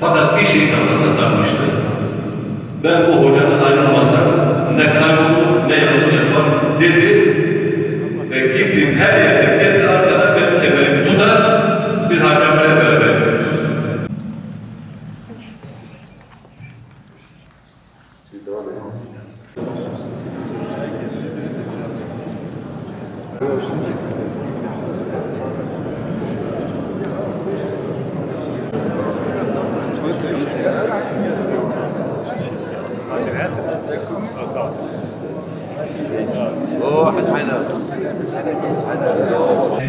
Fakat bir şey kafasına takmıştı. Ben bu hocadan ayrılmazsam ne kaybolur ne yanlış yapar dedi. Ve gittiğim her yerde kendi arkadan benim kemerimi tutar. Biz harcamaya beraber gidiyoruz.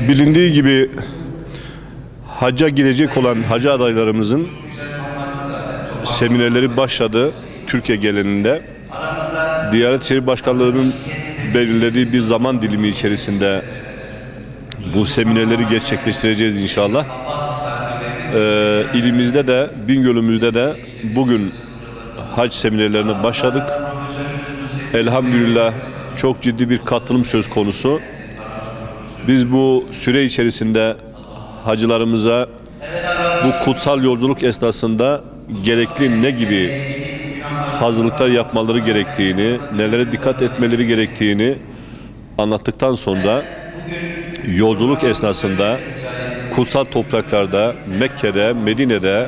Bilindiği gibi hacca gidecek olan hacı adaylarımızın seminerleri başladı Türkiye genelinde. Diyanet İşleri Başkanlığı'nın belirlediği bir zaman dilimi içerisinde bu seminerleri gerçekleştireceğiz inşallah. İlimizde de, Bingöl'ümüzde de bugün hac seminerlerine başladık. Elhamdülillah çok ciddi bir katılım söz konusu. Biz bu süre içerisinde hacılarımıza bu kutsal yolculuk esnasında gerekli ne gibi hazırlıklar yapmaları gerektiğini, nelere dikkat etmeleri gerektiğini anlattıktan sonra yolculuk esnasında kutsal topraklarda, Mekke'de, Medine'de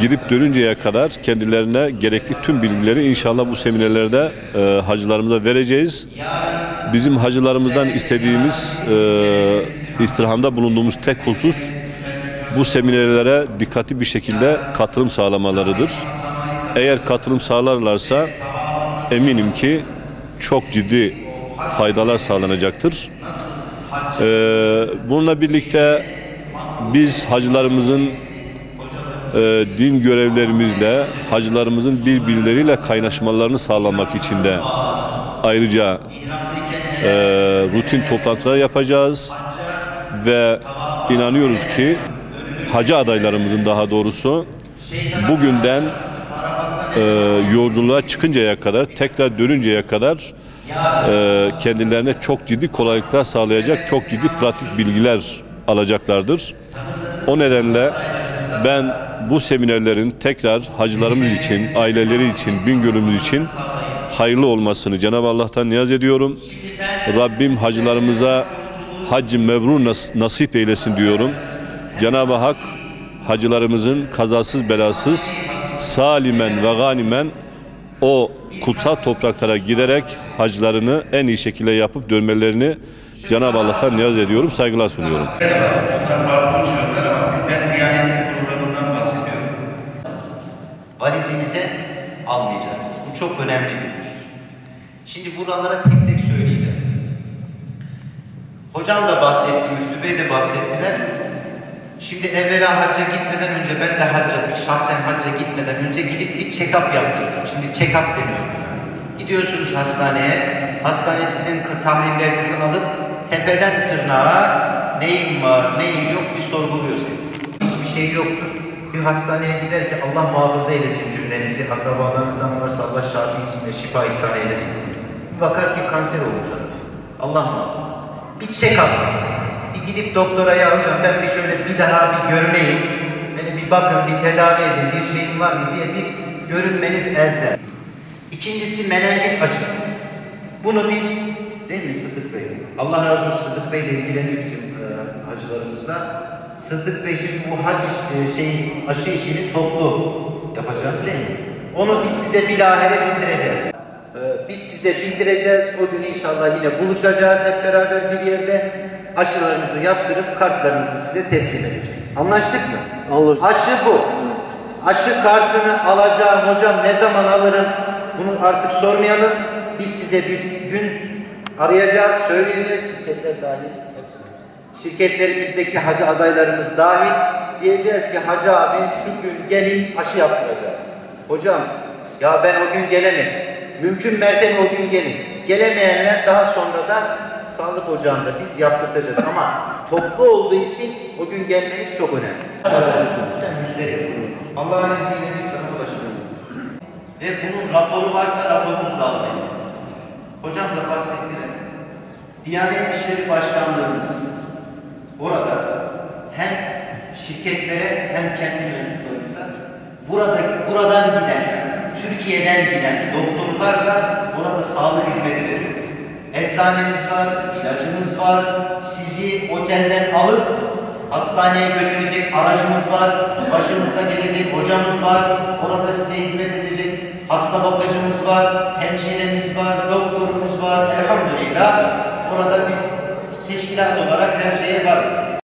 gidip dönünceye kadar kendilerine gerekli tüm bilgileri inşallah bu seminerlerde hacılarımıza vereceğiz. Bizim hacılarımızdan istediğimiz, istirhamda bulunduğumuz tek husus bu seminerlere dikkatli bir şekilde katılım sağlamalarıdır. Eğer katılım sağlarlarsa eminim ki çok ciddi faydalar sağlanacaktır. Bununla birlikte biz hacılarımızın din görevlerimizle, hacılarımızın birbirleriyle kaynaşmalarını sağlamak için de ayrıca rutin toplantılar yapacağız ve inanıyoruz ki hacı adaylarımızın daha doğrusu bugünden yolculuğa çıkıncaya kadar, tekrar dönünceye kadar kendilerine çok ciddi kolaylıklar sağlayacak, çok ciddi pratik bilgiler alacaklardır. O nedenle ben bu seminerlerin tekrar hacılarımız için, aileleri için, Bingöl'ümüz için hayırlı olmasını Cenab-ı Allah'tan niyaz ediyorum. Rabbim hacılarımıza hac-ı mebrur nasip eylesin diyorum. Cenab-ı Hak hacılarımızın kazasız belasız, salimen ve ganimen o kutsal topraklara giderek haclarını en iyi şekilde yapıp dönmelerini Cenab-ı Allah'tan niyaz ediyorum, saygılar sunuyorum. Ben Diyanet'in kurullarından bahsediyorum. Valizimize almayacağız. Bu çok önemli bir husus. Şimdi buralara tek tek söyleyeceğim. Hocam da bahsetti, Müftü Bey de bahsettiler. Şimdi evvela hacca gitmeden önce, ben de şahsen hacca gitmeden önce gidip bir check-up yaptırdım. Şimdi check-up deniyor. Gidiyorsunuz hastaneye, hastane sizin tahlillerinizi alıp tepeden tırnağa neyin var, neyin yok bir sorguluyor seni. Hiçbir şey yoktur. Bir hastaneye gider ki Allah muhafaza eylesin cümlenizi, akrabalarınızdan varsa Allah şafi isimle şifa ihsan eylesin. Bir bakar ki kanser olmuş adam. Allah muhafaza. Bir check-up. Bir gidip doktora ya hocam ben bir şöyle bir daha bir görüneyim. Beni bir bakın, bir tedavi edin, bir şeyim var mı diye bir görünmeniz elzem. İkincisi menenjit aşısı. Bunu biz, değil mi Sıddık Bey? Allah razı olsun Sıddık Bey de ilgileniyor bizim hacılarımızla. Sıddık Bey şimdi bu hac aşı işini toplu yapacağız değil mi? Onu biz size bilahare bildireceğiz. Biz size bildireceğiz. O gün inşallah yine buluşacağız hep beraber bir yerde. Aşılarınızı yaptırıp kartlarınızı size teslim edeceğiz. Anlaştık mı? Anlaştık. Aşı bu. Aşı kartını alacağım hocam ne zaman alırım? Bunu artık sormayalım. Biz size bir gün arayacağız, söyleyeceğiz. Şirketler dahil. Şirketlerimizdeki hacı adaylarımız dahil. Diyeceğiz ki hacı abi şu gün gelin aşı yaptıracağız. Hocam ya ben o gün gelemedim. Mümkün mertebe o gün gelin. Gelemeyenler daha sonra da sağlık ocağında biz yaptırtacağız ama toplu olduğu için o gün gelmeniz çok önemli. Sen müşteri. Allah'ın izniyle biz sana ulaşacağız. Ve bunun raporu varsa raporunuzu da almayın. Hocam da bahsettiler. Diyanet İşleri Başkanlığımız orada hem şirketlere hem kendi mensuplarımıza buradan giden, Türkiye'den giden doktorlarla orada sağlık hizmeti veriyor. Eczanemiz var, ilacımız var, sizi otelden alıp hastaneye götürecek aracımız var, başımızda gelecek hocamız var, orada size hizmet edecek hasta bakıcımız var, hemşiremiz var, doktorumuz var. Elhamdülillah orada biz teşkilat olarak her şeye varız.